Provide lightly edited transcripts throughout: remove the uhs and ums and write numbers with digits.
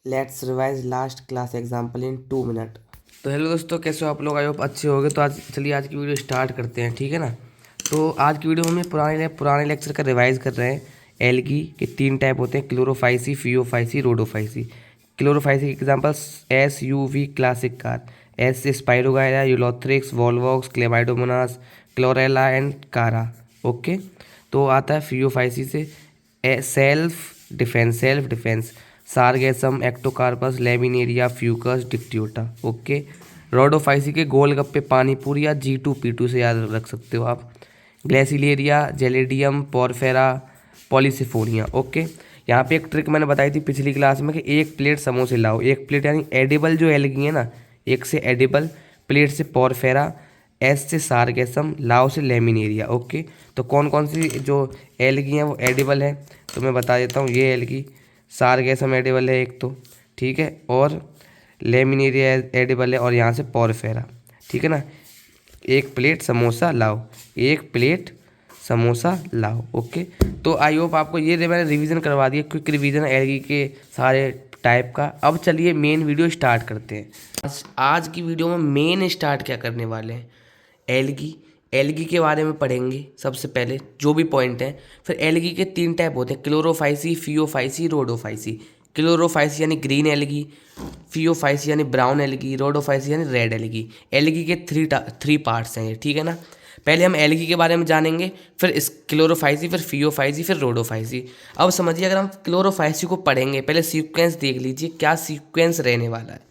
Let's revise last class example in 2 minute. तो hello दोस्तों, कैसे हो आप लोग? आई होप अच्छे होंगे। तो आज चलिए आज की वीडियो स्टार्ट करते हैं, ठीक है ना। तो आज की वीडियो में हम पुराने लेक्चर का रिवाइज कर रहे हैं। एल्गी के 3 टाइप होते हैं, क्लोरोफाइसी, फियोफाइसी, रोडोफाइसी। क्लोरोफाइसी के examples SUV classic car, S से spirogyra, ulothrix, volvox, chlamydomonas, chlorella and chara. Okay. तो आता है फियोफाइसी से self defence, sargassum, ectocarpus, laminaria, fucus, dictyota. Okay. Rhodophyceae के गोलगप्पे, पानीपुरी या G2P2 से याद रख सकते हो आप। ग्लेसिलेरिया, जेलेडियम, पोरफेरा, पॉलीसिफोनिया। ओके। यहाँ पे एक ट्रिक मैंने बताई थी पिछली क्लास में कि एक प्लेट समोसे लाओ। एक प्लेट यानी एडिबल जो एल्गी है ना, एक से एडिबल, प्लेट से पोरफेरा, एस से सारगेसम, लाओ से लेमिनेरिया। ओके। तो कौन कौन सी जो एल्गी हैं वो एडिबल है, तो मैं बता देता हूँ। ये एल्गी सारगेसम एडिबल है एक तो, ठीक है, और लेमिनेरिया एडिबल है, और यहाँ से पोरफेरा, ठीक है ना। एक प्लेट समोसा लाओ, एक प्लेट समोसा लाओ। ओके। तो आई होप आपको ये मैंने रिवीजन करवा दिया, क्विक रिवीजन एल्गी के सारे टाइप का। अब चलिए मेन वीडियो स्टार्ट करते हैं। आज की वीडियो में मेन स्टार्ट क्या करने वाले हैं, एल्गी एल्गी के बारे में पढ़ेंगे सबसे पहले जो भी पॉइंट है। फिर एल्गी के 3 टाइप होते हैं, क्लोरोफाइसी, फियोफाइसी, रोडोफाइसी। क्लोरोफाइसी यानी ग्रीन एल्गी, फियोफाइसी यानी ब्राउन एल्गी, रोडोफाइसी यानी रेड एल्गी। एल्गी के थ्री पार्ट्स हैं ये, ठीक है ना। पहले हम एल्गी के बारे में जानेंगे, फिर इस क्लोरोफाइसी, फिर फियोफाइसी, फिर रोडोफाइसी। अब समझिए, अगर हम क्लोरोफाइसी को पढ़ेंगे, पहले सीक्वेंस देख लीजिए क्या सीक्वेंस रहने वाला है।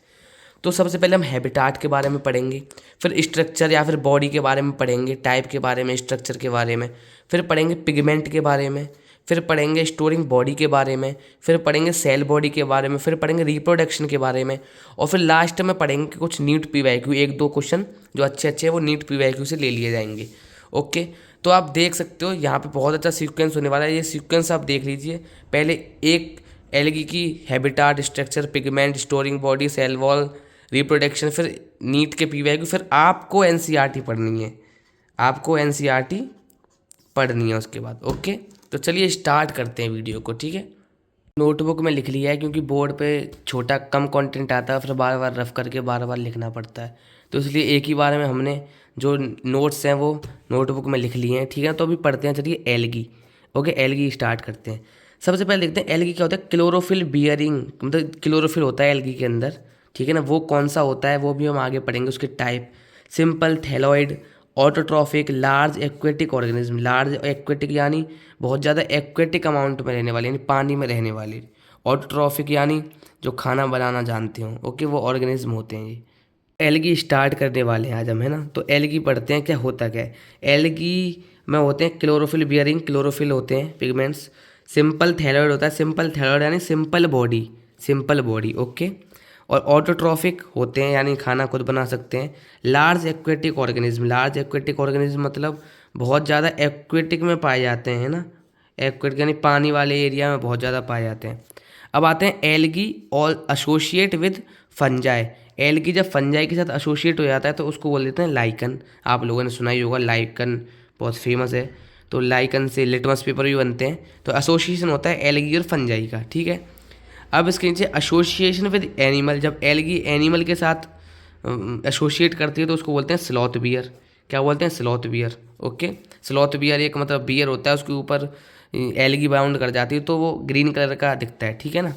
तो सबसे पहले हम हैबिटाट के बारे में पढ़ेंगे, फिर स्ट्रक्चर या फिर बॉडी के बारे में पढ़ेंगे, टाइप के बारे में, स्ट्रक्चर के बारे में, फिर पढ़ेंगे पिगमेंट के बारे में, फिर पढ़ेंगे स्टोरिंग बॉडी के बारे में, फिर पढ़ेंगे सेल बॉडी के बारे में, फिर पढ़ेंगे रिप्रोडक्शन के बारे में, और फिर लास्ट में पढ़ेंगे कुछ नीट PYQ, 1-2 क्वेश्चन जो अच्छे अच्छे हैं वो नीट PYQ से ले लिए जाएंगे। ओके। तो आप देख सकते हो यहाँ पे बहुत अच्छा सीक्वेंस होने वाला है। ये सीक्वेंस आप देख लीजिए। पहले एक एल्गी की habitat, structure, pigment, storing body, cell wall, reproduction, फिर नीट के PYQ, फिर आपको NCERT पढ़नी है, आपको NCERT पढ़नी है उसके बाद। ओके। तो चलिए स्टार्ट करते हैं वीडियो को, ठीक है। नोटबुक में लिख लिया है क्योंकि बोर्ड पे छोटा कम कंटेंट आता है, फिर बार बार रफ करके बार बार लिखना पड़ता है, तो इसलिए एक ही बार में हमने जो नोट्स हैं वो नोटबुक में लिख लिए हैं, ठीक है। तो अभी पढ़ते हैं, चलिए एल्गी। ओके, एल्गी स्टार्ट करते हैं। सबसे पहले देखते हैं एल्गी क्या होता है। क्लोरोफिल बियरिंग, मतलब क्लोरोफिल होता है एल्गी के अंदर, ठीक है ना। वो कौन सा होता है वो भी हम आगे पढ़ेंगे, उसके type. Simple, thalloid, autotrophic, large aquatic organism. Large aquatic यानी बहुत ज़्यादा एक्वेटिक अमाउंट में रहने वाले, यानी पानी में रहने वाले। ऑटोट्रॉफिक यानी जो खाना बनाना जानते हो। ओके, वो ऑर्गेनिज्म होते हैं ये। एल्गी स्टार्ट करने वाले हैं आज हम, है ना। तो एल्गी पढ़ते हैं क्या होता क्या है। एल्गी में होते हैं क्लोरोफिल बियरिंग, क्लोरोफिल होते हैं पिगमेंट्स। सिंपल थैलॉइड होता है, सिंपल थैलॉइड यानी simple body, simple body. Okay. और ऑटोट्रॉफिक होते हैं यानी खाना खुद बना सकते हैं। Large aquatic organism, large aquatic organism मतलब बहुत ज़्यादा एक्वेटिक में पाए जाते हैं ना। एक्वेटिक यानी पानी वाले एरिया में बहुत ज़्यादा पाए जाते हैं। अब आते हैं एल्गी और एसोसिएट विद फंजाई। एल्गी जब फंजाई के साथ एसोसिएट हो जाता है तो उसको बोल देते हैं लाइकन। आप लोगों ने सुना ही होगा, लाइकन बहुत फेमस है। तो लाइकन से लिटमस पेपर भी बनते हैं। तो एसोसिएशन होता है एल्गी और फंजाई का, ठीक है। अब इसके नीचे एसोसिएशन विद एनिमल, जब एल्गी एनिमल के साथ एसोसिएट करती है तो उसको बोलते हैं स्लॉथ बियर। क्या बोलते हैं? Sloth bear. Okay. Sloth bear एक मतलब बियर होता है, उसके ऊपर एल्गी बाउंड कर जाती है तो वो ग्रीन कलर का दिखता है, ठीक है ना।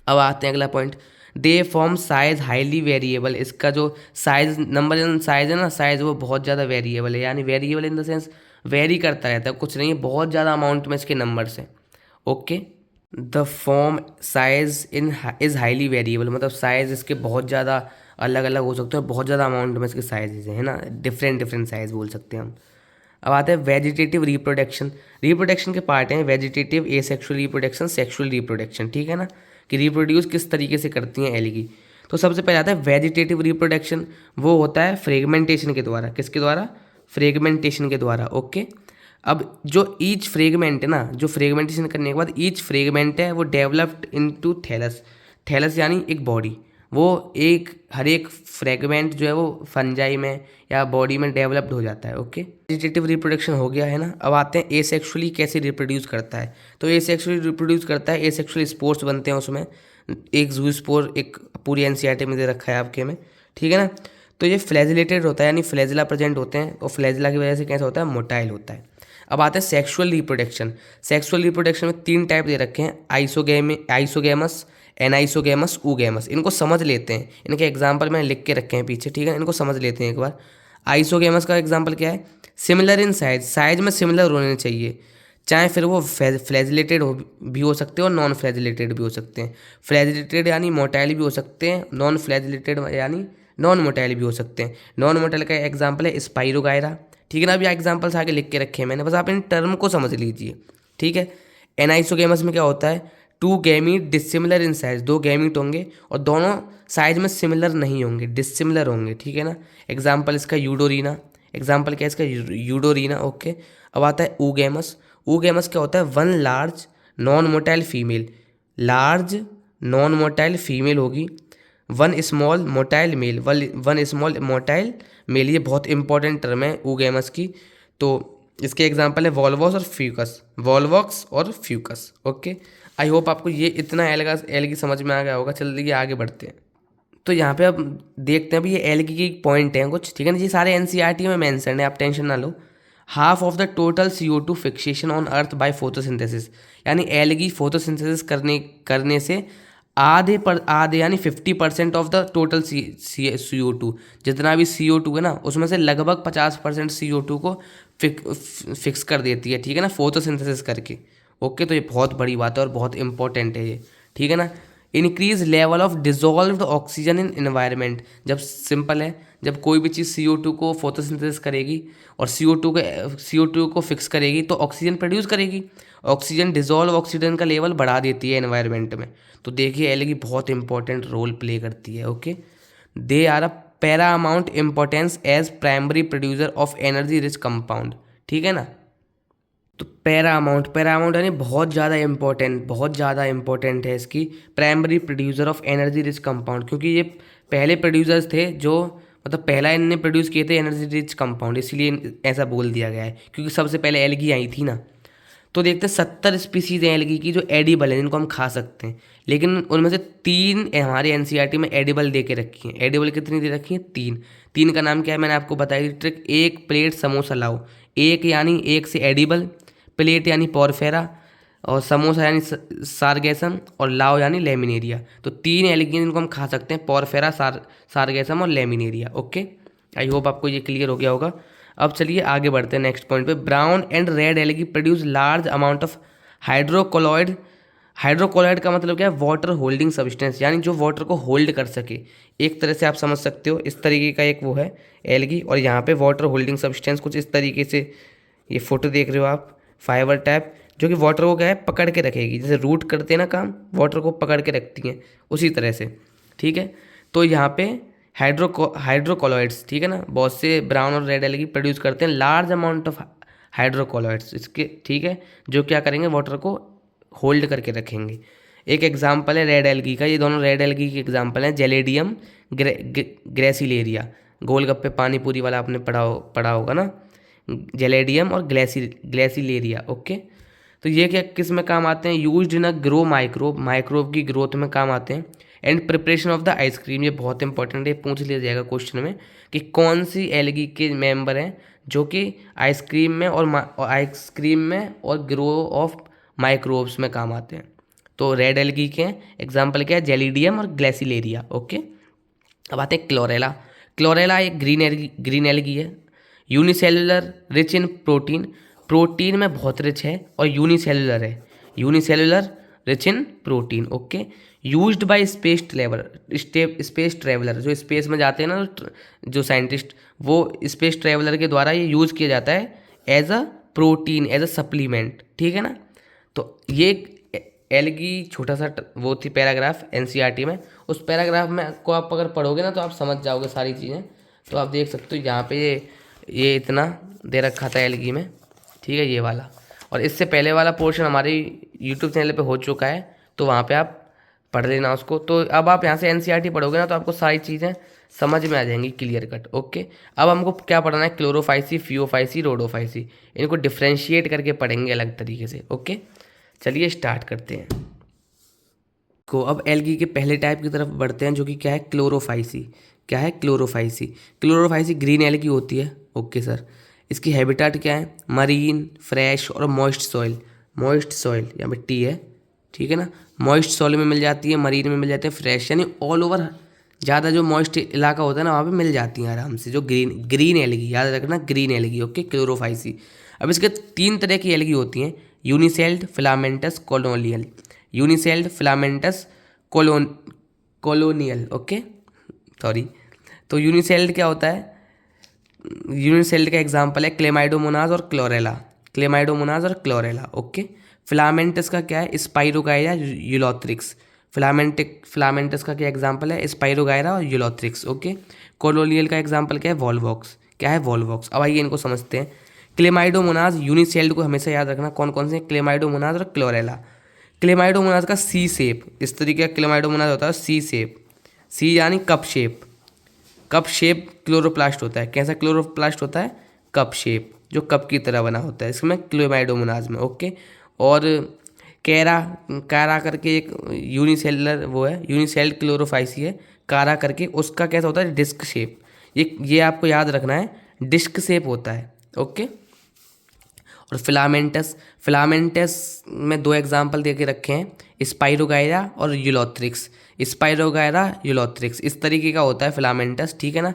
अब आते हैं अगला point. They form size highly variable. इसका जो साइज, नंबर साइज है ना, साइज वो बहुत ज़्यादा वेरिएबल है, यानी variable in the sense very करता रहता है, कुछ नहीं है, बहुत ज़्यादा अमाउंट में इसके नंबर्स हैं। Okay. The form size in is highly variable, मतलब साइज इसके बहुत ज़्यादा अलग अलग हो सकते हैं, बहुत ज़्यादा अमाउंट में इसके साइजेज हैं, है ना। डिफरेंट डिफरेंट साइज बोल सकते हैं हम। अब आते हैं वेजिटेटिव रिप्रोडक्शन। रिप्रोडक्शन के पार्ट हैं vegetative, asexual reproduction, sexual reproduction, ठीक है ना, कि रिप्रोड्यूस किस तरीके से करती हैं एल्गी। तो सबसे पहले आता है वेजिटेटिव रिप्रोडक्शन। वो होता है फ्रेगमेंटेशन के द्वारा। किसके द्वारा? फ्रेगमेंटेशन के द्वारा। ओके। अब जो ईच फ्रेगमेंट है ना, जो फ्रेगमेंटेशन करने के बाद ईच फ्रेगमेंट है वो डेवलप्ड इनटू थैलस। थैलस यानी एक बॉडी। वो एक हर एक फ्रेगमेंट जो है वो फंजाई में या बॉडी में डेवलप्ड हो जाता है। ओके। वेजिटेटिव रिप्रोडक्शन हो गया, है ना। अब आते हैं एसेक्सुअली कैसे रिप्रोड्यूस करता है। तो एसेक्सुअली रिप्रोड्यूस करता है, एसेक्सुअल स्पोर्स बनते हैं उसमें, एक जूस्पोर एक पूरी एनसीईआरटी में दे रखा है आपके में, ठीक है ना। तो ये फ्लैजिलेटेड होता है, यानी फ्लैजिला प्रेजेंट होते हैं, और फ्लैजिला की वजह से कैसा होता है, मोटाइल होता है। अब आते हैं सेक्सुअल रिप्रोडक्शन। सेक्सुअल रिप्रोडक्शन में 3 टाइप दे रखे हैं, आइसोगेमस, एनाइसोगेमस, ऊगेमस। इनको समझ लेते हैं, इनके एग्जाम्पल मैंने लिख के रखे हैं पीछे, ठीक है, इनको समझ लेते हैं एक बार। आइसोगेमस का एग्जाम्पल क्या है, सिमिलर इन साइज, साइज में सिमिलर होने चाहिए, चाहे फिर वो फ्लैजिलेटेड भी हो सकते हैं और नॉन फ्लैजिलेटेड भी हो सकते हैं। फ्लैजिलेटेड यानी मोटाइल भी हो सकते हैं, नॉन फ्लैजिलेटेड यानी नॉन मोटाइल भी हो सकते हैं। नॉन मोटाइल का एग्जाम्पल है स्पाइरोगायरा, ठीक है ना। अभी एग्जाम्पल्स आगे लिख के रखे हैं मैंने, बस आप इन टर्म को समझ लीजिए, ठीक है। एनाइसोगेमस में क्या होता है, 2 gamete dissimilar in size, 2 gamete होंगे और दोनों साइज में सिमिलर नहीं होंगे, डिसिमिलर होंगे, ठीक है ना। एग्जाम्पल इसका यूडोरीना, एग्जाम्पल क्या है इसका, यूडोरीना, ओके। अब आता है ऊगेमस। ऊगेमस क्या होता है, 1 large non motile female, large non motile female होगी, 1 small motile male, 1 small motile male. ये बहुत इंपॉर्टेंट टर्म है ऊगेमस की। तो इसके एग्जांपल है वॉल्वॉक्स और फ्यूकस, वॉल्वॉक्स और फ्यूकस, ओके। आई होप आपको ये इतना एल्गी समझ में आ गया होगा। चलिए आगे बढ़ते हैं। तो यहाँ पे अब देखते हैं, अभी ये एल्गी की पॉइंट हैं कुछ, ठीक है ना। ये सारे एनसीईआरटी में मेंशन है, आप टेंशन ना लो। Half of the total CO2 fixation on earth by photosynthesis, यानी एल्गी फोटोसिंथेसिस करने से आधे यानी 50% ऑफ द टोटल CO2, जितना भी CO2 है ना, उसमें से लगभग 50% CO2 को फिक्स कर देती है, ठीक है ना, फोटोसिंथेसिस करके, ओके। तो ये बहुत बड़ी बात है और बहुत इंपॉर्टेंट है ये, ठीक है ना। Increase level of dissolved oxygen in environment, जब सिंपल है, जब कोई भी चीज़ CO2 को फोटोसिंथेसिस करेगी और CO2 को फिक्स करेगी तो ऑक्सीजन प्रोड्यूस करेगी। ऑक्सीजन डिजोल्व ऑक्सीजन का लेवल बढ़ा देती है एनवायरनमेंट में। तो देखिए एलगी बहुत इंपॉर्टेंट रोल प्ले करती है, okay. They are a paramount importance as primary producer of energy rich compound, ठीक है ना। तो पैरा अमाउंट यानी बहुत ज़्यादा इंपॉर्टेंट है इसकी, primary producer of energy rich compound, क्योंकि ये पहले प्रोड्यूसर्स थे जो, मतलब पहला इनने प्रोड्यूस किए थे एनर्जी रिच कंपाउंड, इसलिए ऐसा बोल दिया गया है, क्योंकि सबसे पहले एल्गी आई थी ना। तो देखते हैं 70 स्पीसीज हैं एल्गी की जो एडिबल है, जिनको हम खा सकते हैं, लेकिन उनमें से 3 हमारे एनसीईआरटी में एडिबल दे के रखी हैं। एडिबल कितनी दे रखी हैं, 3 का नाम क्या है, मैंने आपको बताई थी ट्रिक। एक प्लेट समोसा लाओ, एक यानी एक से एडिबल, प्लेट यानी पॉरफेरा, और समोसा यानी सारगेसम, और लाओ यानी लेमिनेरिया। तो 3 एल्गी जिनको हम खा सकते हैं, पॉरफेरा, सारगेसम और लेमिनेरिया, ओके। आई होप आपको ये क्लियर हो गया होगा। अब चलिए आगे बढ़ते हैं नेक्स्ट पॉइंट पे। Brown and red algae produce large amount of hydrocolloid. Hydrocolloid का मतलब क्या है, वाटर होल्डिंग सब्सटेंस, यानी जो वाटर को होल्ड कर सके। एक तरह से आप समझ सकते हो, इस तरीके का एक वो है एल्गी, और यहाँ पे वाटर होल्डिंग सब्सटेंस कुछ इस तरीके से, ये फोटो देख रहे हो आप, फाइबर टाइप, जो कि वाटर को क्या है, पकड़ के रखेगी, जैसे रूट करते हैं ना काम, वाटर को पकड़ के रखती हैं, उसी तरह से, ठीक है। तो यहाँ पे हाइड्रोकोलॉइड्स, ठीक है ना, बहुत से ब्राउन और रेड एल्गी प्रोड्यूस करते हैं लार्ज अमाउंट ऑफ हाइड्रोकोलॉइड्स इसके, ठीक है, जो क्या करेंगे, वाटर को होल्ड करके रखेंगे। एक एग्जाम्पल है रेड एल्गी का, ये दोनों रेड एल्गी के एग्जाम्पल हैं, जेलेडियम ग्रेसिलेरिया, गोलगप्पे पानी पूरी वाला आपने पढ़ा होगा ना, जेलेडियम और ग्लेसिलेरिया, ओके। तो ये क्या किस में काम आते हैं, used in a grow microbe की ग्रोथ में काम आते हैं। And preparation of the ice cream, ये बहुत इंपॉर्टेंट है, पूछ लिया जाएगा क्वेश्चन में कि कौन सी एल्गी के मेंबर हैं जो कि आइसक्रीम में और ग्रो ऑफ माइक्रोब्स में काम आते हैं। तो रेड एल्गी के एग्जाम्पल क्या है, जेलिडियम और ग्लेसिलेरिया, ओके। अब आते हैं क्लोरेला। क्लोरेला एक ग्रीन एल्गी है, unicellular, rich in protein, protein में बहुत रिच है, और यूनिसेलुलर है, unicellular rich in protein, okay. Used by space traveller, जो स्पेस में जाते हैं ना जो साइंटिस्ट, वो स्पेस ट्रेवलर के द्वारा ये यूज़ किया जाता है as a protein, as a supplement, ठीक है ना। तो ये एल्गी छोटा सा वो थी पैराग्राफ एनसीईआरटी में, उस पैराग्राफ में को आप अगर पढ़ोगे ना तो आप समझ जाओगे सारी चीज़ें। तो आप देख सकते हो यहाँ पे ये इतना दे रखा था एल्गी में, ठीक है, ये वाला। और इससे पहले वाला पोर्शन हमारे यूट्यूब चैनल पे हो चुका है, तो वहाँ पे आप पढ़ लेना उसको। तो अब आप यहाँ से एनसीईआरटी पढ़ोगे ना तो आपको सारी चीज़ें समझ में आ जाएंगी क्लियर कट, ओके। अब हमको क्या पढ़ना है, क्लोरोफाइसी, फियोफाइसी, रोडोफाइसी, इनको डिफ्रेंशिएट करके पढ़ेंगे अलग तरीके से, ओके। चलिए स्टार्ट करते हैं। को अब एल्गी के पहले टाइप की तरफ बढ़ते हैं, जो कि क्या है, क्लोरोफाइसी। क्या है, क्लोरोफाइसी। क्लोरोफाइसी ग्रीन एल्गी होती है। Okay sir. इसकी हैबिटेट क्या है, मरीन, फ्रेश और मॉइस्ट सॉइल। मॉइस्ट सॉइल या मिट्टी है, ठीक है ना। मॉइस्ट सॉइल में मिल जाती है, मरीन में मिल जाते हैं, फ्रेश यानी ऑल ओवर ज़्यादा जो मॉइस्ट इलाका होता है ना वहाँ पे मिल जाती हैं आराम से, जो ग्रीन ग्रीन एल्गी, याद रखना ग्रीन एल्गी। Okay, Chlorophyceae. अब इसके 3 तरह की एल्गी होती हैं, unicelled, filamentous, colonial. Unicelled, filamentous, colonial. Okay, sorry. तो यूनिसेल्ड क्या होता है, यूनिसेल्ड का एग्जांपल है क्लेमाइडोमोनाज और क्लोरेला। क्लेमाइडोमोनाज और क्लोरेला। ओके। फिलामेंटस का क्या है, स्पाइरोगाइरा, यूलोथ्रिक्स। फिलामेंटस का क्या एग्जांपल है, स्पाइरोगाइरा और यूलोथ्रिक्स। ओके। कॉलोनियल का एग्जांपल क्या है, वॉल्वॉक्स। क्या है, वॉल्वॉक्स। अब आइए इनको समझते हैं। क्लेमाइडोमोनाज यूनिसेल्ड को हमेशा याद रखना, कौन कौन से, क्लेमाइडोमोनाज और क्लोरेला। क्लेमाइडोमोनाज का सी शेप, इस तरीके का क्लेमाइडोमोनाज होता है, सी शेप। सी यानी cup shape. Cup shape chloroplast होता है। कैसा क्लोरोप्लास्ट होता है, कप शेप, जो कप की तरह बना होता है इसमें, क्लेमाइडोमोनाज में। ओके। और कैरा, कारा करके एक यूनिसेलर वो है, यूनिसेल्ड क्लोरोफाइसी है, कारा करके, उसका कैसा होता है, डिस्क शेप। ये आपको याद रखना है, डिस्क शेप होता है। ओके। और फिलामेंटस, फिलामेंटस में 2 एग्जाम्पल दे के रखे हैं, स्पाइरोगाइरा और यूलोथ्रिक्स। स्पाइरोगाइरा, यूलोथ्रिक्स, इस तरीके का होता है फिलामेंटस, ठीक है ना।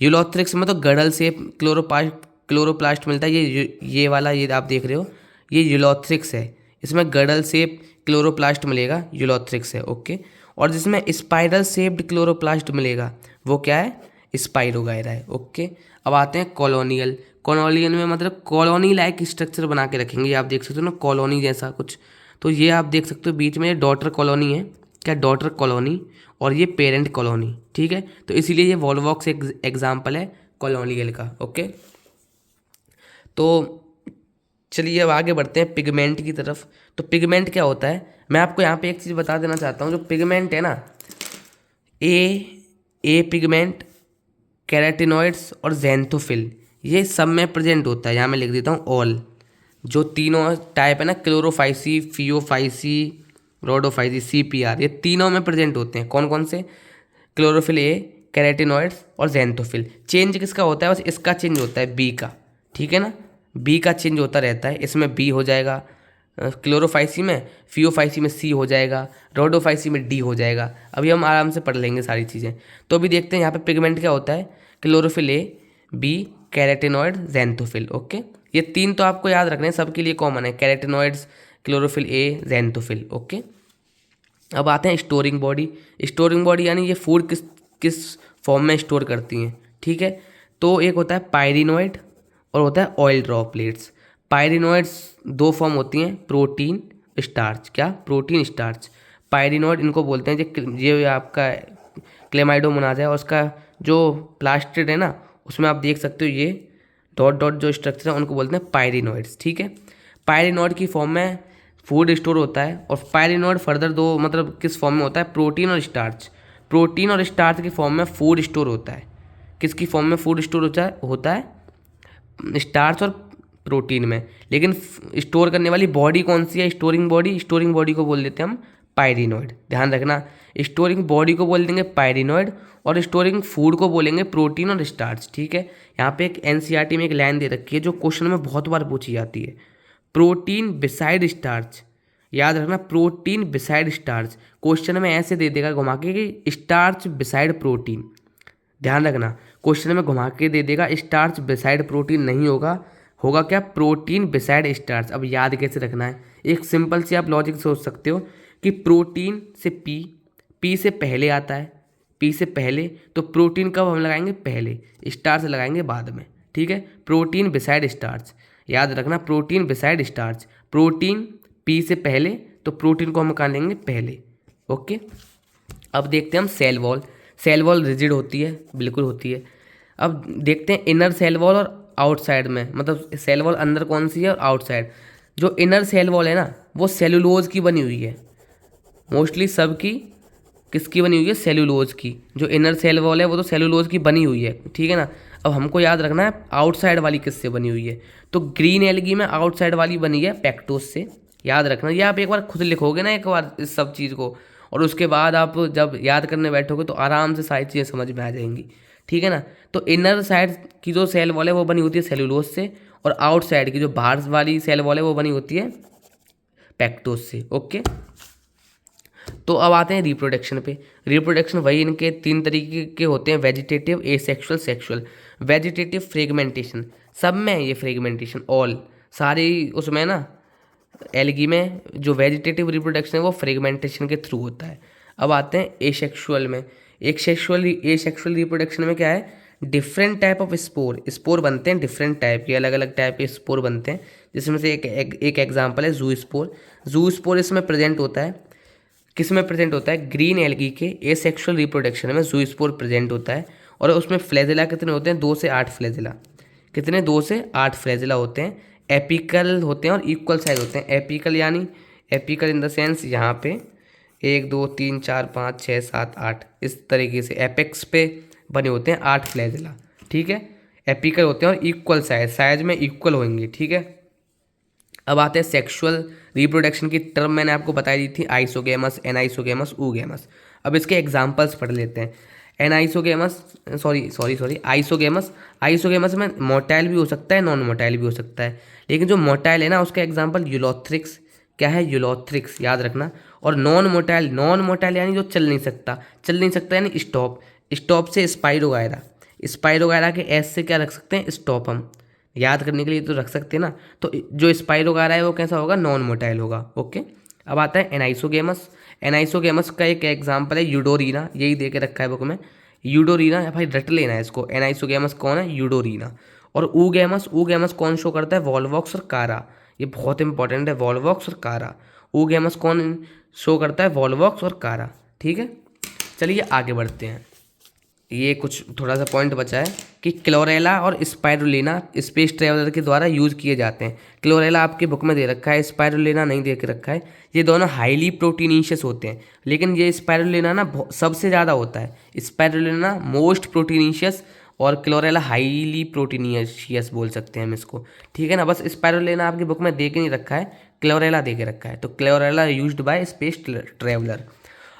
यूलोथ्रिक्स में तो गडल शेप क्लोरोप्लास्ट मिलता है, ये वाला, ये आप देख रहे हो, ये यूलोथ्रिक्स है। इसमें गडल शेप क्लोरोप्लास्ट मिलेगा, यूलोथ्रिक्स है। ओके। और जिसमें स्पाइरल शेप्ड क्लोरोप्लास्ट मिलेगा वो क्या है, स्पाइरोगाइरा है। ओके। अब आते हैं कॉलोनियल। कॉलोनियल में मतलब कॉलोनी लाइक स्ट्रक्चर बना के रखेंगे, ये आप देख सकते हो ना, कॉलोनी जैसा कुछ। तो ये आप देख सकते हो बीच में ये डॉटर कॉलोनी है, क्या, डॉटर कॉलोनी, और ये पेरेंट कॉलोनी, ठीक है। तो इसीलिए ये वॉल्वॉक्स एग्जाम्पल है कॉलोनियल का। ओके। तो चलिए अब आगे बढ़ते हैं पिगमेंट की तरफ। तो पिगमेंट क्या होता है, मैं आपको यहाँ पे एक चीज़ बता देना चाहता हूँ, जो पिगमेंट है ना, ए पिगमेंट, कैराटिनॉइड्स और ज़ैंथोफिल, ये सब में प्रेजेंट होता है। यहाँ मैं लिख देता हूँ ऑल। जो तीनों टाइप है ना, क्लोरोफाइसी, फियोफाइसी, रोडोफाइसी, सीपीआर, ये तीनों में प्रेजेंट होते हैं। कौन कौन से, क्लोरोफिल ए, कैराटिनॉइड्स और ज़ैंथोफिल। चेंज किसका होता है, बस इसका चेंज होता है, बी का, ठीक है ना। बी का चेंज होता रहता है, इसमें बी हो जाएगा क्लोरोफाइसी में, फियोफाइसी में सी हो जाएगा, रोडोफाइसी में डी हो जाएगा। अभी हम आराम से पढ़ लेंगे सारी चीज़ें। तो अभी देखते हैं यहाँ पे पिगमेंट क्या होता है, chlorophyll A, B, कैराटिनॉइड, xanthophyll. Okay. ये 3 तो आपको याद रखने हैं, सबके लिए कॉमन है, कैराटिनॉइड्स, क्लोरोफिल ए, ज़ैंथोफिल। ओके। अब आते हैं स्टोरिंग बॉडी। स्टोरिंग बॉडी यानी ये फूड किस किस फॉर्म में स्टोर करती हैं, ठीक है। तो एक होता है पायरिनॉइड और होता है ऑयल ड्रॉपलेट्स। पायरिनॉइड्स 2 फॉर्म होती हैं, प्रोटीन, स्टार्च। क्या, प्रोटीन, स्टार्च। पायरिनॉइड इनको बोलते हैं, ये आपका क्लेमाइडोमोनाज है, और उसका जो प्लास्टिड है ना, उसमें आप देख सकते हो ये डॉट डॉट जो स्ट्रक्चर है, उनको बोलते हैं पायरिनॉइड्स, ठीक है। पायरिनॉइड की फॉर्म में फूड स्टोर होता है, और पायरिनॉइड फर्दर 2 मतलब किस फॉर्म में होता है, प्रोटीन और स्टार्च। प्रोटीन और स्टार्च की फॉर्म में फूड स्टोर होता है। किसकी फॉर्म में फूड स्टोर होता है, स्टार्च और प्रोटीन में। लेकिन स्टोर करने वाली बॉडी कौन सी है, स्टोरिंग बॉडी, स्टोरिंग बॉडी को बोल देते हैं हम पायरिनॉइड। ध्यान रखना, स्टोरिंग बॉडी को बोल देंगे पायरिनॉइड, और स्टोरिंग फूड को बोलेंगे प्रोटीन और स्टार्च, ठीक है। यहाँ पे एक एनसीईआरटी में एक लाइन दे रखी है, जो क्वेश्चन में बहुत बार पूछी जाती है, प्रोटीन बिसाइड स्टार्च। याद रखना, प्रोटीन बिसाइड स्टार्च, क्वेश्चन में ऐसे दे देगा घुमा के कि स्टार्च बिसाइड प्रोटीन। ध्यान रखना, क्वेश्चन में घुमा के दे देगा स्टार्च बिसाइड प्रोटीन, नहीं होगा, होगा क्या, प्रोटीन बिसाइड स्टार्च। अब याद कैसे रखना है, एक सिंपल सी आप लॉजिक सोच सकते हो कि प्रोटीन से पी से पहले आता है, पी से पहले, तो प्रोटीन कब हम लगाएंगे, पहले, स्टार्च लगाएंगे बाद में, ठीक है। प्रोटीन बिसाइड स्टार्च, याद रखना, protein beside starch, protein P से पहले, तो प्रोटीन को हम कहाँ लेंगे, पहले। ओके। अब देखते हैं हम cell wall. Cell wall rigid होती है, बिल्कुल होती है। अब देखते हैं इनर सेल वॉल और आउटसाइड में, मतलब सेल वॉल अंदर कौन सी है और आउटसाइड। जो इनर सेल वॉल है ना, वो सेलुलोज की बनी हुई है, मोस्टली सबकी किसकी बनी हुई है, सेलुलोज की। जो इनर सेल वॉल है वो तो सेलुलोज की बनी हुई है, ठीक है ना। अब हमको याद रखना है आउटसाइड वाली किससे बनी हुई है, तो ग्रीन एल्गी में आउटसाइड वाली बनी है पेक्टोस से। याद रखना, ये आप एक बार खुद लिखोगे ना एक बार इस सब चीज़ को, और उसके बाद आप जब याद करने बैठोगे तो आराम से सारी चीज़ें समझ में आ जाएंगी, ठीक है ना। तो इनर साइड की जो सेल वॉल है वो बनी होती है सेलुलोज से, और आउटसाइड की जो बाहर वाली सेल वॉल है वो बनी होती है पैक्टोज से। ओके, तो अब आते हैं रिप्रोडक्शन पे। रिप्रोडक्शन वही इनके 3 तरीके के होते हैं, vegetative, asexual, sexual. Vegetative fragmentation, सब में है ये फ्रेगमेंटेशन, ऑल सारी उसमें ना एल्गी में जो वेजिटेटिव रिप्रोडक्शन है वो फ्रेगमेंटेशन के थ्रू होता है। अब आते हैं एसेक्सुअल में। एसेक्सुअल रिप्रोडक्शन में क्या है, डिफरेंट टाइप ऑफ स्पोर बनते हैं, डिफरेंट टाइप के, अलग अलग टाइप के स्पोर बनते हैं, जिसमें से एक एग्जांपल है जू स्पोर। जू स्पोर इसमें प्रेजेंट होता है, किस में प्रेजेंट होता है, ग्रीन एल्गी के एसेक्सुअल रिप्रोडक्शन में जू स्पोर प्रेजेंट होता है। और उसमें फ्लैजेला कितने होते हैं, 2 से 8 फ्लैजेला, कितने, 2 से 8 फ्लैजेला होते हैं। एपिकल होते हैं और इक्वल साइज होते हैं। एपिकल यानी एपिकल इन द सेंस यहाँ पे 1 2 3 4 5 6 7 8 इस तरीके से एपेक्स पे बने होते हैं 8 फ्लैजेला, ठीक है। एपिकल होते हैं और इक्वल साइज में इक्वल होंगे, ठीक है। अब आते हैं सेक्सुअल रिप्रोडक्शन की टर्म, मैंने आपको बताई दी थी, आइसोगेमस, एनाइसोगेमस, ऊगेमस। अब इसके एग्जांपल्स पढ़ लेते हैं। आइसोगेमस, आइसोगेमस में मोटाइल भी हो सकता है, नॉन मोटाइल भी हो सकता है, लेकिन जो मोटाइल है ना उसका एग्जांपल यूलोथ्रिक्स, क्या है, यूलोथ्रिक्स, याद रखना। और नॉन मोटाइल यानी जो चल नहीं सकता यानी स्टॉप से स्पाइरोगायरा के एस से क्या रख सकते हैं, स्टॉप, हम याद करने के लिए तो रख सकते हैं ना। तो जो स्पाइरोगायरा है वो कैसा होगा, नॉन मोटाइल होगा। ओके, अब आता है एनाइसोगेमस का एक एग्जांपल है यूडोरीना, यही दे के रखा है बुक में, यूडोरीना, भाई रट लेना है इसको। एनाइसोगेमस कौन है, यूडोरीना। और ऊगेमस कौन शो करता है, वॉल्वॉक्स और कारा, ये बहुत इंपॉर्टेंट है, वॉल्वॉक्स और कारा। ऊगेमस कौन शो करता है, वॉल्वॉक्स और कारा, ठीक है। चलिए आगे बढ़ते हैं, ये कुछ थोड़ा सा पॉइंट बचा है कि क्लोरेला और स्पाइरुलिना स्पेस ट्रेवलर के द्वारा यूज किए जाते हैं। क्लोरेला आपकी बुक में दे रखा है, स्पाइरुलिना नहीं दे के रखा है। ये दोनों हाईली प्रोटीनिशियस होते हैं, लेकिन ये स्पाइरुलिना ना सबसे ज़्यादा होता है, स्पाइरुलिना मोस्ट प्रोटीनिशियस और क्लोरेला हाईली प्रोटीनिशियस बोल सकते हैं हम इसको, ठीक है ना। बस स्पाइरुलिना आपकी बुक में दे के नहीं रखा है, क्लोरेला दे के रखा है, तो chlorella used by space traveller.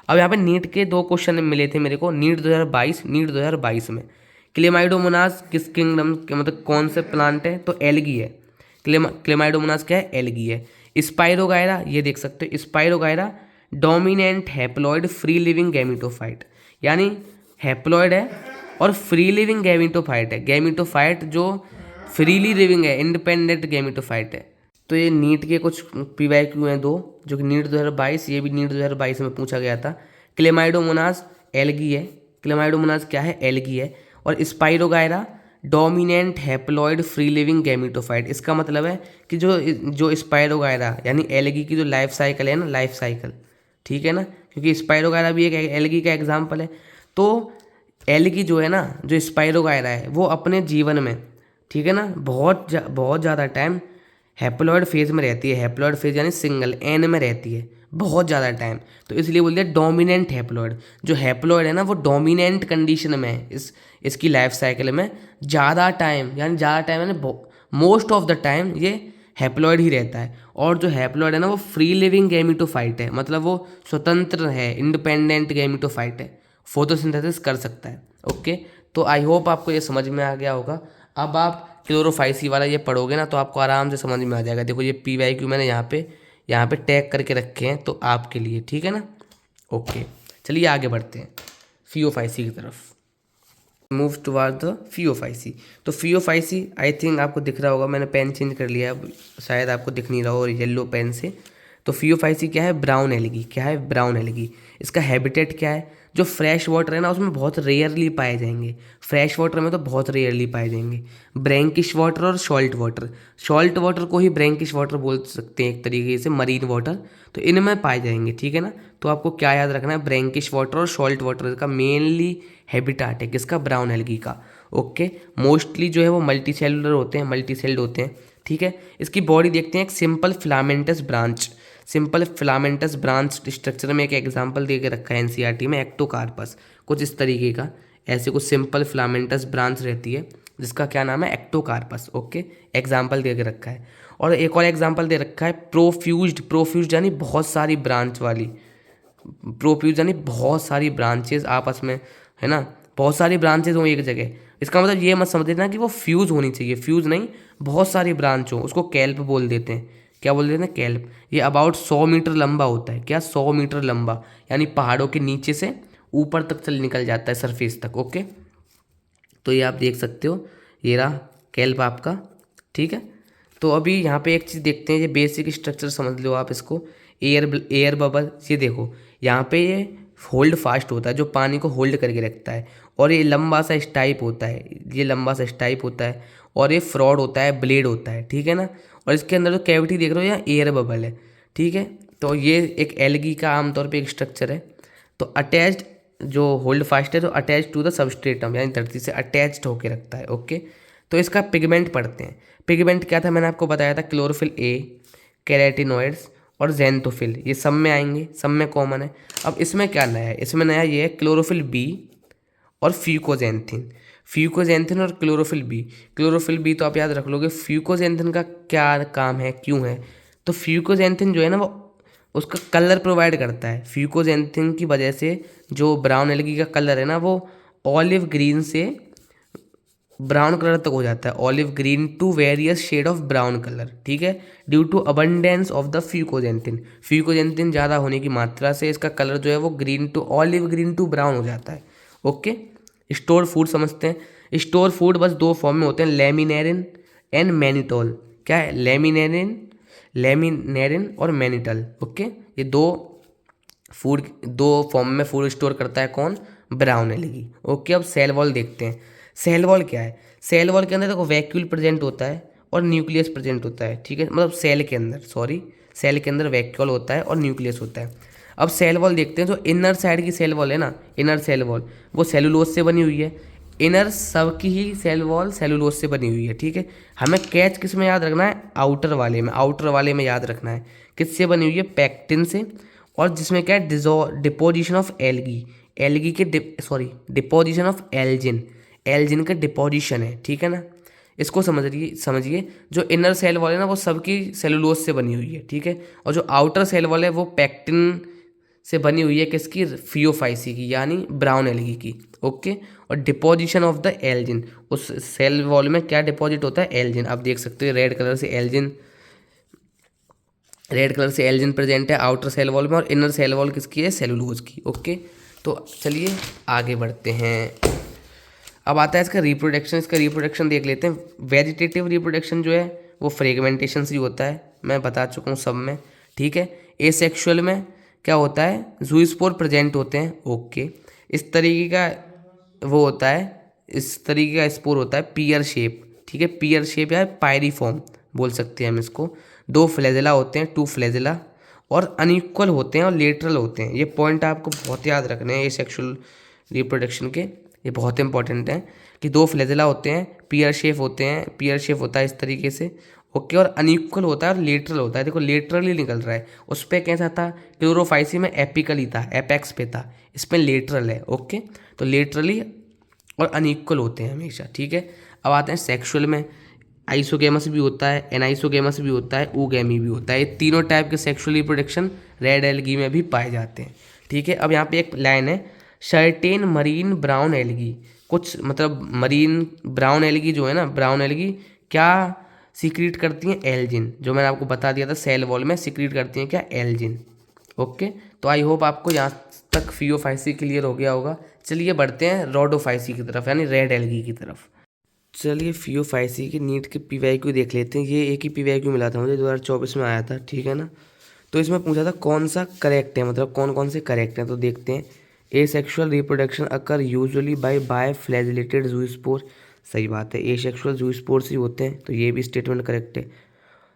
अब यहाँ पे नीट के 2 क्वेश्चन मिले थे मेरे को, नीट 2022 में। क्लेमाइडोमोनास किस किंगडम के, मतलब कौन से प्लांट है, तो एल्गी है। क्लेमाइडोमोनास क्या है, एल्गी है। स्पाइरोगायरा, ये देख सकते हो, spirogyra dominant haploid free living gametophyte, यानी हैप्लॉइड है और फ्री लिविंग गैमिटोफाइट है। गैमिटोफाइट जो फ्रीली लिविंग है, इंडिपेंडेंट गैमिटोफाइट है। तो ये नीट के कुछ PYQ हैं 2, जो कि नीट 2022, ये भी नीट 2022 में पूछा गया था। क्लेमाइडोमोनास एल्गी है, क्लेमाइडोमोनास क्या है, एल्गी है। और spirogyra dominant haploid free living gametophyte, इसका मतलब है कि जो स्पाइरोगायरा यानी एल्गी की जो लाइफ साइकिल है ना, लाइफ साइकिल, ठीक है ना, क्योंकि स्पाइरोगायरा भी एक एल्गी का एग्जाम्पल है। तो एल्गी जो है ना, जो स्पाइरोगायरा है वो अपने जीवन में, ठीक है ना, बहुत ज़्यादा टाइम हैप्लॉइड फेज में रहती है। हैप्लॉइड फेज यानी सिंगल एन में रहती है बहुत ज़्यादा टाइम, तो इसलिए बोल दिया डोमिनेंट हैप्लॉइड। जो हैप्लॉइड है ना वो डोमिनेंट कंडीशन में है, इसकी लाइफ साइकिल में ज़्यादा टाइम यानी मोस्ट ऑफ द टाइम ये हैप्लॉइड ही रहता है। और जो हैप्लॉइड है ना वो फ्री लिविंग गैमिटोफाइट है, मतलब वो स्वतंत्र है, इंडिपेंडेंट गैमिटोफाइट है, फोटोसिंथेसिस कर सकता है। ओके, तो आई होप आपको ये समझ में आ गया होगा। अब आप क्लोरोफाइसी वाला ये पढ़ोगे ना तो आपको आराम से समझ में आ जाएगा। देखो ये PYQ मैंने यहाँ पे टैग करके रखे हैं तो आपके लिए, ठीक है ना। ओके, चलिए आगे बढ़ते हैं फियोफाइसी की तरफ। Move toward the Phaeophyceae. तो फियोफाइसी आई थिंक आपको दिख रहा होगा, मैंने पेन चेंज कर लिया अब, शायद आपको दिख नहीं रहा हो येलो पेन से। तो फियोफाइसी क्या है, ब्राउन एल्गी, क्या है, ब्राउन एल्गी। इसका हैबिटेट क्या है, जो फ्रेश वाटर है ना उसमें बहुत रेयरली पाए जाएंगे, फ्रेश वाटर में तो बहुत रेयरली पाए जाएंगे। ब्रैंकिश वाटर और सॉल्ट वाटर को ही ब्रैंकिश वाटर बोल सकते हैं एक तरीके से, मरीन वाटर, तो इनमें पाए जाएंगे, ठीक है ना। तो आपको क्या याद रखना है, ब्रैंकिश वाटर और सॉल्ट वाटर का मेनली हैबिटाट है किसका, ब्राउन एल्गी का। ओके, मोस्टली जो है वो मल्टी सेल्ड होते हैं, ठीक है। इसकी बॉडी देखते हैं, एक सिंपल फिलामेंटस ब्रांच स्ट्रक्चर में एक एग्जांपल दे के रखा है NCERT में, एक्टोकार्पस, कुछ इस तरीके का, ऐसे कुछ सिंपल फिलामेंटस ब्रांच रहती है जिसका क्या नाम है, एक्टोकार्पस। ओके, एग्जांपल दे के रखा है। और एक और एग्जांपल दे रखा है प्रोफ्यूज्ड यानी बहुत सारी ब्रांच वाली, प्रोफ्यूज यानी बहुत सारी ब्रांचेस आपस में, है ना, बहुत सारी ब्रांचेस हो एक जगह। इसका मतलब ये मत समझ लेना कि वो फ्यूज़ होनी चाहिए, फ्यूज़ नहीं, बहुत सारी ब्रांच हो, उसको कैल्प बोल देते हैं। क्या बोल देते हैं? कैल्प। ये अबाउट 100 मीटर लंबा होता है। क्या? 100 मीटर लंबा, यानी पहाड़ों के नीचे से ऊपर तक चल निकल जाता है, सरफेस तक। ओके, तो ये आप देख सकते हो, ये रहा कैल्प आपका। ठीक है, तो अभी यहाँ पे एक चीज़ देखते हैं, ये बेसिक स्ट्रक्चर समझ लो आप इसको। एयर बबल, ये देखो यहाँ पे ये होल्ड फास्ट होता है, जो पानी को होल्ड करके रखता है, और ये लंबा सा स्टाइप होता है, ये लंबा सा स्टाइप होता है, और ये फ्रॉड होता है, ब्लेड होता है। ठीक है ना, और इसके अंदर जो कैविटी देख रहे हो, यहाँ एयर बबल है। ठीक है, तो ये एक एल्गी का आमतौर पे एक स्ट्रक्चर है। तो अटैच्ड जो होल्ड फास्ट है, तो अटैच टू द सबस्ट्रेटम, यानी धरती से अटैच्ड होके रखता है। ओके, तो इसका पिगमेंट पढ़ते हैं। पिगमेंट क्या था, मैंने आपको बताया था, क्लोरोफिल ए, कैरोटिनॉइड्स और ज़ैंथोफिल, ये सब में आएंगे, सब में कॉमन है। अब इसमें क्या नया है, इसमें नया ये है क्लोरोफिल बी और फ्यूकोजेंथिन। फ्यूकोजेंथिन और क्लोरोफिल बी। क्लोरोफिल बी तो आप याद रख लोगे। फ्यूकोजेंथिन का क्या काम है, क्यों है? तो फ्यूकोजेंथिन जो है ना, वो उसका कलर प्रोवाइड करता है। फ्यूकोजेंथिन की वजह से जो ब्राउन एल्गी का कलर है ना, वो ऑलिव ग्रीन से ब्राउन कलर तक हो जाता है, olive green to various shade of brown colour. ठीक है, due to abundance of the fucoxanthin. Fucoxanthin ज़्यादा होने की मात्रा से इसका कलर जो है वो green to olive green to brown हो जाता है। ओके, स्टोर फूड समझते हैं। स्टोर फूड बस दो फॉर्म में होते हैं, लेमिनेरिन एंड मैनिटोल। क्या है? लेमिनेरिन और मैनिटल। ओके, ये दो फॉर्म में फूड स्टोर करता है कौन? Brown algae. ओके, अब सेल वॉल देखते हैं। सेल वॉल क्या है? सेल वॉल के अंदर देखो वैक्यूल प्रेजेंट होता है और न्यूक्लियस प्रेजेंट होता है। ठीक है, मतलब सेल के अंदर, सेल के अंदर वैक्यूल होता है और न्यूक्लियस होता है। अब सेल वॉल देखते हैं। जो इनर साइड की सेल वॉल है ना, इनर सेल वॉल, वो सेलुलोज से बनी हुई है। इनर सबकी ही सेल वॉल सेलुलोज से बनी हुई है। ठीक है, हमें कैच किस में याद रखना है? आउटर वाले में, आउटर वाले में याद रखना है। किससे बनी हुई है? पैक्टिन से। और जिसमें क्या है? डिपोजिशन ऑफ एल्गी, एल्गी के डिपोजिशन ऑफ एल्जिन, एल्जिन का डिपोजिशन है। ठीक है ना, इसको समझिए। जो इनर सेल वॉल है ना, वो सबकी सेलुलोज से बनी हुई है। ठीक है, और जो आउटर सेल वॉल है वो पैक्टिन से बनी हुई है। किसकी? फियोफाइसी की, यानी ब्राउन एल्गी की। ओके, और डिपोजिशन ऑफ द एल्जिन, उस सेल वॉल में क्या डिपॉजिट होता है? एल्जिन। आप देख सकते हो रेड कलर से एल्जिन प्रेजेंट है आउटर सेल वॉल में, और इनर सेल वॉल किसकी है? सेलुलोज की। ओके, तो चलिए आगे बढ़ते हैं। अब आता है इसका रिप्रोडक्शन। इसका रिप्रोडक्शन देख लेते हैं। वेजिटेटिव रिप्रोडक्शन जो है वो फ्रेगमेंटेशन से होता है, मैं बता चुका हूँ सब में। ठीक है, एसेक्सुअल में क्या होता है? ज़ूस्पोर प्रेजेंट होते हैं। ओके, इस तरीके का वो होता है, इस तरीके का स्पोर होता है, पियर शेप। ठीक है, पियर शेप या पायरीफॉर्म बोल सकते हैं हम इसको। दो फ्लैजेला होते हैं, टू फ्लैजेला, और अनइक्वल होते हैं और लेटरल होते हैं। ये पॉइंट आपको बहुत याद रखने हैं एसेक्सुअल रिप्रोडक्शन के, ये बहुत इंपॉर्टेंट है कि दो फ्लैजेला होते हैं, पियर शेप होते हैं, पियर शेप होता है इस तरीके से। ओके, और अनइक्वल होता है और लेटरल होता है। देखो लेटरली निकल रहा है, उस पर कैसा था? क्लोरोफाइसी में एपिकली था, एपेक्स पे था, इसमें लेटरल है। ओके, तो लेटरली और अनइक्वल होते हैं हमेशा। ठीक है, अब आते हैं सेक्सुअल में। आइसोगेमस भी होता है, एनाइसोगेमस भी होता है, ऊगैमी भी होता है। ये तीनों टाइप के सेक्सुअल रिप्रोडक्शन रेड एल्गी में भी पाए जाते हैं। ठीक है, अब यहाँ पे एक लाइन है, सर्टेन मरीन ब्राउन एल्गी। कुछ मतलब मरीन ब्राउन एल्गी जो है ना, ब्राउन एल्गी क्या सीक्रेट करती हैं? एल्जिन। जो मैंने आपको बता दिया था, सेल वॉल में सीक्रेट करती हैं क्या? एल्जिन। ओके, तो आई होप आपको यहाँ तक फियोफाइसी क्लियर हो गया होगा। चलिए बढ़ते हैं रोडोफाइसी की तरफ, यानी रेड एल्गी की तरफ। चलिए फियोफाइसी की नीट के पीवाईक्यू देख लेते हैं। ये एक ही पीवाईक्यू मिला था मुझे, 2024 में आया था। ठीक है ना, तो इसमें पूछा था कौन सा करेक्ट है, मतलब कौन कौन से करेक्ट हैं। तो देखते हैं। एसेक्सुअल रिप्रोडक्शन अकर यूजुअली बाय फ्लैजिलेटेड ज़ूस्पोर। सही बात है, एसेक्सुअल ज़ूस्पोर्स ही होते हैं, तो ये भी स्टेटमेंट करेक्ट है।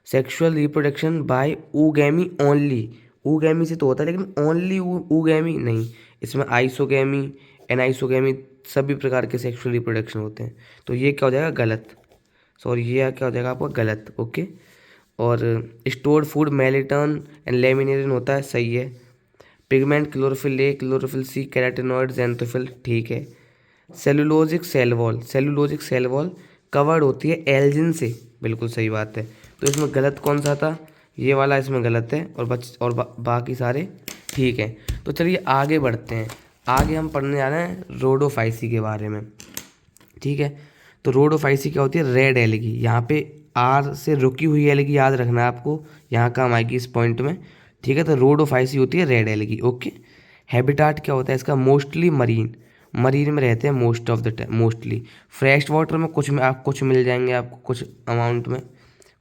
Sexual reproduction by oogamy only, oogamy से तो होता है लेकिन ओनली ऊगैमी नहीं, इसमें आइसोगैमी, एनाइसोगैमी सभी प्रकार के सेक्सुअल रिप्रोडक्शन होते हैं। तो ये क्या हो जाएगा? गलत। सॉरी, ये क्या हो जाएगा आपका? गलत। ओके, और stored food mannitol and laminarin होता है, सही है। Pigment chlorophyll A, chlorophyll C, carotenoid, xanthophyll, ठीक है। Cellulosic cell wall, cellulosic cell wall covered होती है एल्जिन से, बिल्कुल सही बात है। तो इसमें गलत कौन सा था? ये वाला इसमें गलत है, और बाकी सारे ठीक है, तो चलिए आगे बढ़ते हैं। आगे हम पढ़ने जा रहे हैं रोडोफाइसी के बारे में। ठीक है, तो रोडोफाइसी क्या होती है? Red algae. यहाँ पे आर से रुकी हुई एलगी याद रखना है आपको, यहाँ काम आएगी इस पॉइंट में। ठीक है, तो रोडोफाइसी होती है रेड एलगी। ओके, हैबिटाट क्या होता है इसका? मोस्टली मरीन, मरीन में रहते हैं most of the time, mostly. Fresh water में कुछ में आप कुछ मिल जाएंगे आपको, कुछ अमाउंट में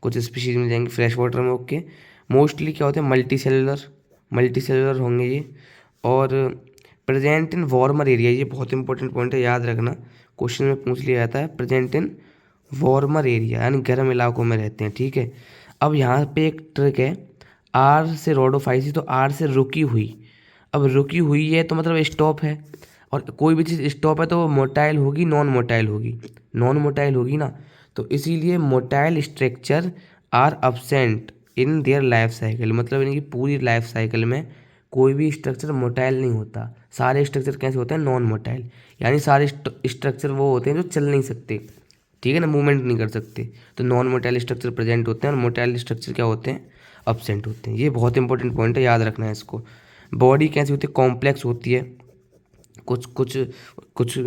कुछ स्पीशीज मिल जाएंगे फ्रेश वाटर में। ओके, मोस्टली क्या होते हैं? मल्टी सेलुलर, मल्टी सेलुलर होंगे ये। और प्रेजेंट इन वार्मर एरिया, ये बहुत इंपॉर्टेंट पॉइंट है, याद रखना, क्वेश्चन में पूछ लिया जाता है। प्रेजेंट इन वार्मर एरिया यानी गर्म इलाकों में रहते हैं। ठीक है, अब यहाँ पे एक ट्रिक है, आर से रोडोफाइसी, तो आर से रुकी हुई। अब रुकी हुई है तो मतलब स्टॉप है, और कोई भी चीज़ स्टॉप है तो वो मोटाइल होगी नॉन मोटाइल होगी? नॉन मोटाइल होगी ना, तो इसीलिए motile structure are absent in their life cycle, मतलब इनकी पूरी लाइफ साइकिल में कोई भी स्ट्रक्चर मोटाइल नहीं होता। सारे स्ट्रक्चर कैसे होते हैं? नॉन मोटाइल, यानी सारे स्ट्रक्चर वो होते हैं जो चल नहीं सकते, ठीक है ना, मूवमेंट नहीं कर सकते। तो नॉन मोटाइल स्ट्रक्चर प्रेजेंट होते हैं और मोटाइल स्ट्रक्चर क्या होते हैं? अब्सेंट होते हैं। ये बहुत इंपॉर्टेंट पॉइंट है, याद रखना है इसको। बॉडी कैसी होती है? कॉम्प्लेक्स होती है। कुछ कुछ कुछ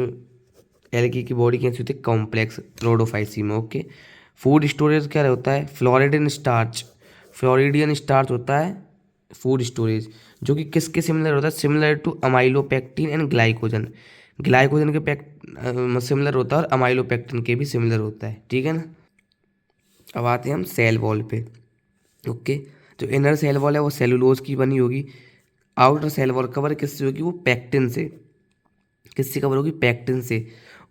एल्गी की बॉडी कैसी होती है? कॉम्प्लेक्स रोडोफाइसी में। ओके, फूड स्टोरेज क्या होता है? फ्लोरिडियन स्टार्च, फ्लोरिडियन स्टार्च होता है फूड स्टोरेज, जो कि किसके सिमिलर होता है? Similar to amylopectin and glycogen. Glycogen के सिमिलर होता है और अमाइलोपेक्टिन के भी सिमिलर होता है। ठीक है ना। अब आते हैं हम सेल वॉल पे। ओके, जो इनर सेल वॉल है वो सेलुलोज की बनी होगी। आउटर सेल वॉल कवर किससे होगी? वो पैक्टिन से। किससे कवर होगी? पैक्टिन से।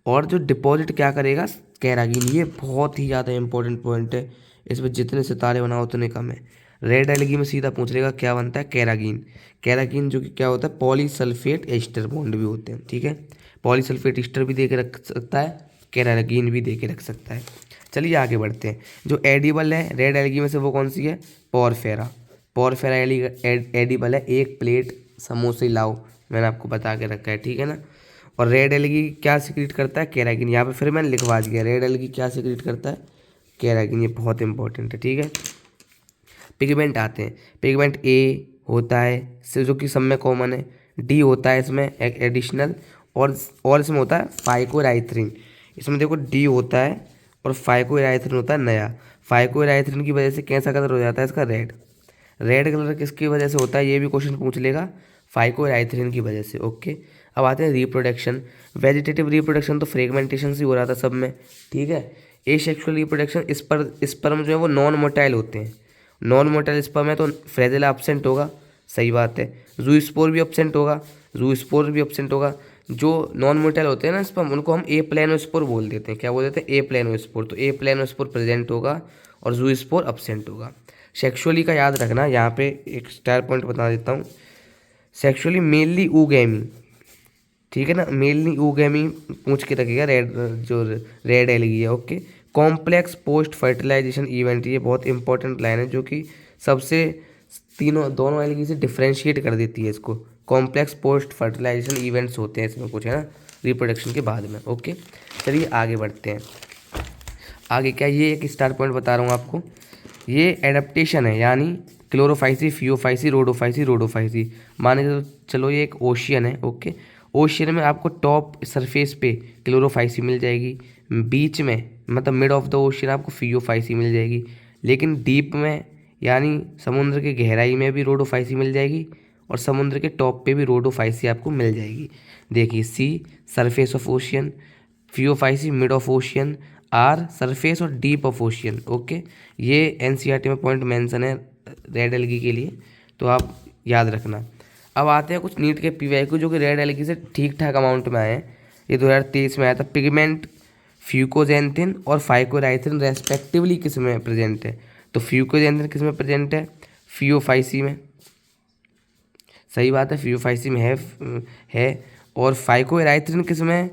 और जो डिपॉजिट क्या करेगा? कैरागीन। ये बहुत ही ज़्यादा इंपॉर्टेंट पॉइंट है, इसमें जितने सितारे बनाओ उतने कम है। रेड एलगी में सीधा पूछ लेगा क्या बनता है? कैरागीन। कैरागीन जो कि क्या होता है? पॉलीसल्फेट एस्टर बॉन्ड भी होते हैं। ठीक है, पॉलीसल्फेट एस्टर भी दे के रख सकता है, कैरागीन भी दे के रख सकता है। चलिए आगे बढ़ते हैं। जो एडिबल है रेड एलगी में से वो कौन सी है? पोरफेरा। पोरफेरा एडिबल है। एक प्लेट समोसे लाओ, मैंने आपको बता के रखा है। ठीक है ना। और रेड एलगी क्या सिक्रीट करता है? कैरागिन। यहाँ पे फिर मैंने लिखवा दिया, रेड एलगी क्या सिक्रीट करता है? कैरागिन। ये बहुत इंपॉर्टेंट है। ठीक है, पिगमेंट आते हैं। पिगमेंट ए होता है जो कि सब में कॉमन है, डी होता है इसमें एक एडिशनल, और इसमें होता है फाइकोराइथ्रिन। इसमें देखो डी होता है और फाइकोराइथ्रिन होता है नया। फाइकोराइथ्रिन की वजह से कैसा कलर हो जाता है इसका? रेड। रेड कलर किसकी वजह से होता है? ये भी क्वेश्चन पूछ लेगा, फाइकोराइथ्रिन की वजह से। ओके, अब आते हैं रिप्रोडक्शन। वेजिटेटिव रिप्रोडक्शन तो फ्रेगमेंटेशन से हो रहा था सब में। ठीक है, एसेक्सुअल रिप्रोडक्शन, स्पर्म जो है वो नॉन मोटाइल होते हैं। नॉन मोटाइल स्पर्म है तो फ्रेजिला एब्सेंट होगा, सही बात है। जूस्पोर भी एब्सेंट होगा, जूस्पोर भी एब्सेंट होगा। जो नॉन मोटाइल होते हैं ना स्पर्म, उनको हम ए प्लेनोस्पोर बोल देते हैं। क्या बोल देते हैं? ए प्लेनोस्पोर। तो ए प्लेनोस्पोर प्रेजेंट होगा और जूस्पोर एब्सेंट होगा। सेक्सुअली का याद रखना, यहाँ पे एक स्टार पॉइंट बता देता हूँ। सेक्सुअली मेनली ऊगैमी, ठीक है ना, मेनली ऊगैमी पूछ के रखेगा जो रेड एलगी है। Okay, complex post fertilization event, ये बहुत इंपॉर्टेंट लाइन है जो कि सबसे दोनों एलगी से डिफ्रेंशिएट कर देती है इसको। कॉम्प्लेक्स पोस्ट फर्टिलाइजेशन इवेंट्स होते हैं इसमें कुछ, है ना, रिप्रोडक्शन के बाद में। ओके, चलिए आगे बढ़ते हैं। आगे क्या, ये एक स्टार पॉइंट बता रहा हूँ आपको, ये एडेप्टेशन है, यानी क्लोरोफाइसी, फियोफाइसी, रोडोफाइसी, रोडोफाइसी। माने तो चलो ये एक ओशियन है। ओके, ओशियन में आपको टॉप सरफेस पे क्लोरोफाइसी मिल जाएगी, बीच में मतलब मिड ऑफ द ओशियन आपको फियोफाइसी मिल जाएगी, लेकिन डीप में यानी समुद्र की गहराई में भी रोडोफाइसी मिल जाएगी और समुद्र के टॉप पे भी रोडोफाइसी आपको मिल जाएगी। देखिए, sea surface of ocean, phaeophyceae mid of ocean, are surface और डीप ऑफ ओशियन। ओके, ये एनसीईआरटी में पॉइंट मेंशन है रेड एलगी के लिए, तो आप याद रखना। अब आते हैं कुछ नीट के पीवाईक्यू जो कि रेड एलगी से ठीक ठाक अमाउंट में आए हैं। ये 2023 में आया था। पिगमेंट फ्यूकोजेंथिन और फाइकोराइथिन रेस्पेक्टिवली किस में प्रेजेंट है? तो फ्यूकोजेंथिन किस में प्रेजेंट है? फियोफाइसी में, सही बात है, फियोफाइसी में है। और फाइकोराइथिन किस में?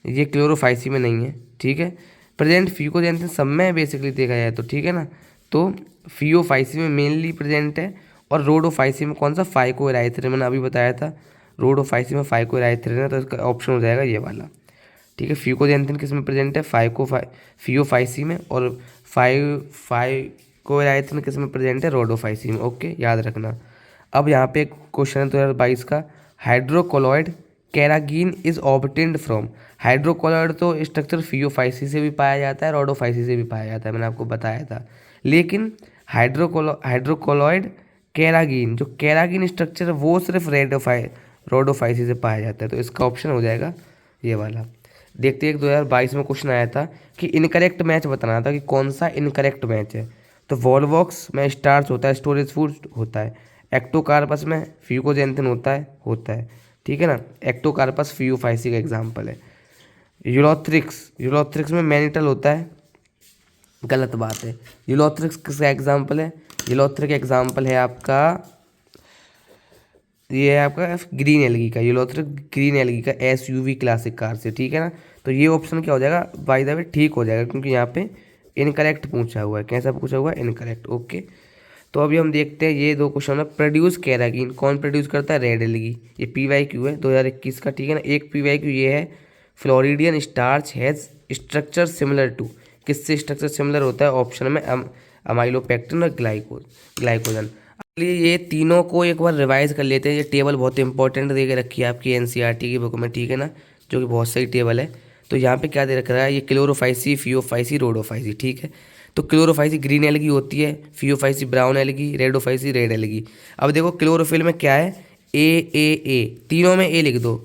ये क्लोरोफाइसी में नहीं है। ठीक है, प्रेजेंट फ्यूकोजेंथिन सब में बेसिकली देखा जाए तो, ठीक है ना। तो फियोफाइसी में मेनली प्रेजेंट है और रोडोफाइसी में कौन सा? फाइकोराइथिन, मैंने अभी बताया था रोडोफाइसी में फाइकोराइथिन है, तो इसका ऑप्शन हो जाएगा ये वाला। ठीक है, फ्यूकोजेंथिन किस में प्रेजेंट है? फियोफाइसी में, और फाइकोराइथिन किस में प्रेजेंट है? रोडोफाइसी में। ओके, याद रखना। अब यहाँ पे एक क्वेश्चन है 2022 का, hydrocolloid कैरागीन is obtained from. Hydrocolloid तो स्ट्रक्चर फियोफाइसी से भी पाया जाता है, रोडोफाइसी से भी पाया जाता है, मैंने आपको बताया था। लेकिन हाइड्रोकोलॉइड कैरागीन, जो कैरागीन स्ट्रक्चर है वो सिर्फ रोडोफाइसी से पाया जाता है। तो इसका ऑप्शन हो जाएगा ये वाला। देखते हैं 2022 में क्वेश्चन आया था कि इनकरेक्ट मैच बताना था कि कौन सा इनकरेक्ट मैच है। तो वॉलवॉक्स में स्टार्च होता है, स्टोरेज फूड होता है। एक्टोकार्पस में फ्यूकोजेंथिन होता है ठीक है ना। एक्टोकार्पस फियोफाइसी का एग्जाम्पल है। यूलोथ्रिक्स में मैनिटल होता है, गलत बात है। यूलोथ्रिक्स किसका एग्जाम्पल है? यूलोथ्रिक एग्जाम्पल है आपका, ये है आपका ग्रीन एल्गी का, यूलोथ्रिक ग्रीन एल्गी का SUV क्लासिक कार से, ठीक है ना। तो ये ऑप्शन क्या हो जाएगा, बाय द वे ठीक हो जाएगा, क्योंकि यहाँ पे इनकरेक्ट पूछा हुआ है। कैसा पूछा हुआ है? इनकरेक्ट। ओके, तो अभी हम देखते हैं ये 2 क्वेश्चन है। प्रोड्यूस कैरागीन कौन प्रोड्यूस करता है? Red algae. ये PYQ है 2021 का, ठीक है ना। एक PYQ ये है, Floridean starch has structure similar to. किससे स्ट्रक्चर सिमिलर होता है? ऑप्शन में अमाइलोपेक्टिन और ग्लाइकोजन। चलिए ये तीनों को एक बार रिवाइज कर लेते हैं। ये टेबल बहुत इंपॉर्टेंट दे के रखी है आपकी NCERT की बुक में, ठीक है ना, जो कि बहुत सही टेबल है। तो यहाँ पे क्या दे रखा है? ये क्लोरोफाइसी, फियोफाइसी, रोडोफाइसी, ठीक है। तो क्लोरोफाइसी ग्रीन एल्गी होती है, phaeophyceae brown algae, rhodophyceae red algae. अब देखो क्लोरोफिल में क्या है? ए, तीनों में ए लिख दो।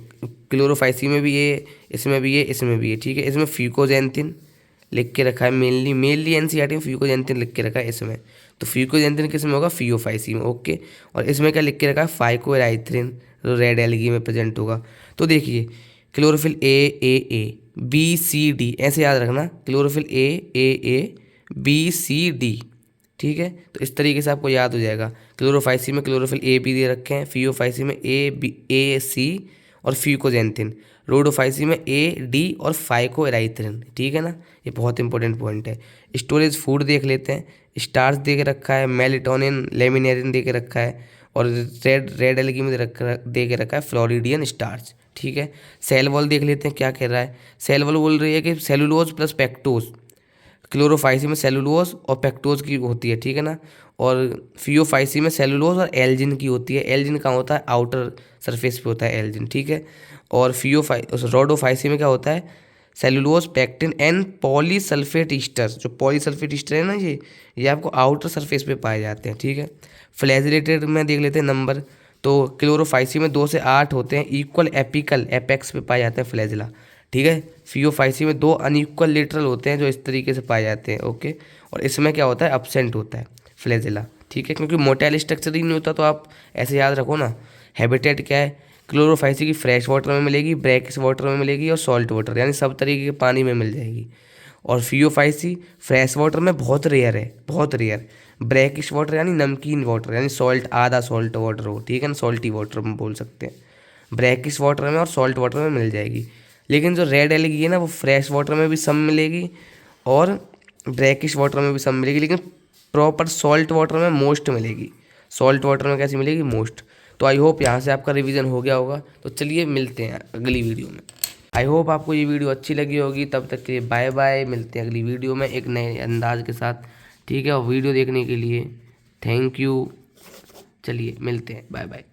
क्लोरोफाइसी में भी ए, इसमें भी ए, इसमें भी ए, ठीक है। इसमें फ्यूकोजेंथिन लिख के रखा है, मेनली NCERT में फ्यूकोजेंथिन लिख के रखा है इसमें। तो फ्यूकोजेंथिन किस में होगा? फियोफाइसी में। ओके, और इसमें क्या लिख के रखा है? फाइकोएराइथ्रिन, जो रेड एल्गी में प्रेजेंट होगा। तो देखिए क्लोरोफिल ए, BCD ऐसे याद रखना, क्लोरोफिल ए, BCD, ठीक है। तो इस तरीके से आपको याद हो जाएगा। क्लोरोफाइसी में क्लोरोफिल A, B दे रखे हैं, फियोफाइसी में A, C और फ्यूकोजेंथिन। रोडोफाइसी में A, D और फाइकोएराइथ्रिन, ठीक है ना। ये बहुत इंपॉर्टेंट पॉइंट है। स्टोरेज फूड देख लेते हैं। स्टार्च दे के रखा है, मेलेटोनिन, लेमिनेरिन दे के रखा है, और रेड एल्गी में दे के रखा है फ्लोरिडियन स्टार्च, ठीक है। सेल वॉल देख लेते हैं क्या कह रहा है। सेल वॉल बोल रही है कि सेलुलोज प्लस पेक्टोज। क्लोरोफाइसी में सेलुलोज और पेक्टोज की होती है, ठीक है ना। और फियोफाइसी में सेलुलोज और एल्जिन की होती है। एल्जिन कहाँ होता है? आउटर सरफेस पे होता है एल्जिन, ठीक है। और रोडोफाइसी में क्या होता है? Cellulose, pectin and polysulphate Easter. जो पॉलीसल्फेट ईस्टर है ना, ये आपको आउटर सरफेस पे पाए जाते हैं, ठीक है। फ्लैजिलेटेड में देख लेते हैं नंबर। तो क्लोरोफाइसी में 2 से 8 होते हैं, इक्वल एपिकल एपेक्स पे पाए जाते हैं फ्लैजिला, ठीक है। फियोफाइसी में 2 अनइक्वल लेटरल होते हैं, जो इस तरीके से पाए जाते हैं। ओके, और इसमें क्या होता है? अब्सेंट होता है फ्लैजिला, ठीक है, क्योंकि मोटाइल स्ट्रक्चर ही नहीं होता। तो आप ऐसे याद रखो ना। हैबिटेट क्या है? क्लोरोफाइसी की फ्रेश वाटर में मिलेगी, ब्रैकिश वाटर में मिलेगी और सॉल्ट वाटर, यानी सब तरीके के पानी में मिल जाएगी। और फियोफाइसी फ्रेश वाटर में बहुत रेयर है, बहुत रेयर। ब्रैकिश वाटर यानी नमकीन वाटर, यानी सॉल्ट, आधा सॉल्ट वाटर हो, ठीक है ना, सॉल्टी वाटर में बोल सकते हैं। ब्रैकिश वाटर में और सॉल्ट वाटर में मिल जाएगी। लेकिन जो रेड एल्गी है ना, वो फ्रेश वाटर में भी सब मिलेगी और ब्रैकिश वाटर में भी सब मिलेगी, लेकिन प्रॉपर सॉल्ट वाटर में मोस्ट मिलेगी। सॉल्ट वाटर में कैसी मिलेगी? मोस्ट। तो आई होप यहाँ से आपका रिवीजन हो गया होगा। तो चलिए मिलते हैं अगली वीडियो में। आई होप आपको ये वीडियो अच्छी लगी होगी। तब तक के लिए बाय बाय, मिलते हैं अगली वीडियो में एक नए अंदाज के साथ, ठीक है। और वीडियो देखने के लिए थैंक यू। चलिए मिलते हैं, बाय बाय।